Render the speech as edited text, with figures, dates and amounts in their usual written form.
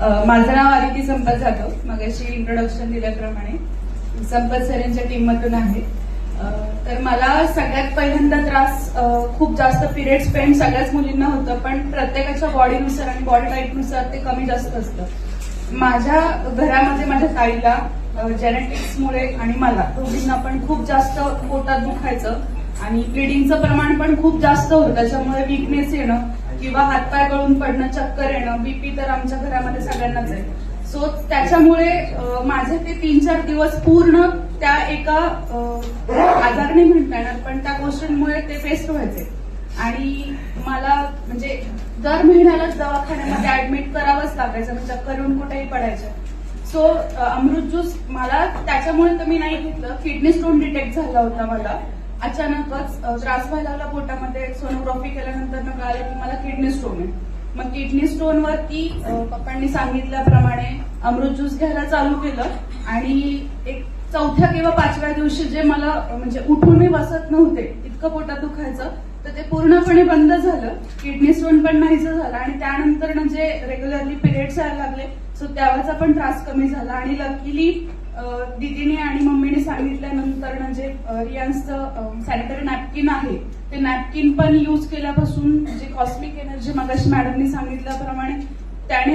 माझं नाव आदिती संपत जाधव. मगाशी इंट्रोडक्शन दिल्याप्रमाणे संपत सर यांच्या टीम मधून आहे. तर मला सगळ्यात पहिल्यांदा त्रास खूप जास्त पिरियड्स पेन सगळ्याच मुलींना होतं, पण प्रत्येकाच्या बॉडीनुसार आणि बॉडी टाईपनुसार ते कमी जास्त असतं. माझ्या घरामध्ये माझ्या ताईला जेनेटिक्समुळे आणि मला दोघींना पण खूप जास्त पोटात दुखायचं आणि ब्लिडिंगचं प्रमाण पण खूप जास्त होतं. त्याच्यामुळे वीकनेस येणं किंवा हातपाय गळून पडणं, चक्कर येणं, बीपी तर आमच्या घरामध्ये सगळ्यांनाच आहे. सो त्याच्यामुळे माझे ते 3-4 दिवस पूर्ण त्या एका आजाराने म्हणता येणार, पण त्या गोष्टींमुळे ते फेस्ट व्हायचे आणि मला म्हणजे दर महिन्यालाच दवाखान्यामध्ये ऍडमिट करावंच लागायचं. म्हणजे चक्कर येऊन कुठेही पडायचं. सो अमृत ज्यूस मला त्याच्यामुळे तर मी नाही घेतलं. किडनी स्टोन डिटेक्ट झाला होता मला अचानकच. त्रास व्हायला लागला पोटामध्ये. सोनोग्राफी केल्यानंतर कळालं की मला किडनी स्टोन आहे. मग किडनी स्टोन वरती पप्पांनी सांगितल्याप्रमाणे अमृत ज्यूस घ्यायला चालू केलं आणि एक 4थ्या किंवा 5व्या दिवशी जे मला म्हणजे उठूनही बसत नव्हते, इतकं पोटात दुखायचं, तर ते पूर्णपणे बंद झालं. किडनी स्टोन पण नाहीसं झालं आणि त्यानंतर म्हणजे रेग्युलरली पिरियड्स यायला लागले. सो त्याचा पण त्रास कमी झाला आणि लकीली दीदीने आणि मम्मीने सांगितल्यानंतर म्हणजे रियांसचं सॅनिटरी नॅपकिन आहे ते नॅपकिन पण यूज केल्यापासून जे कॉस्मिक एनर्जी मगाशी मॅडमनी सांगितल्याप्रमाणे त्याने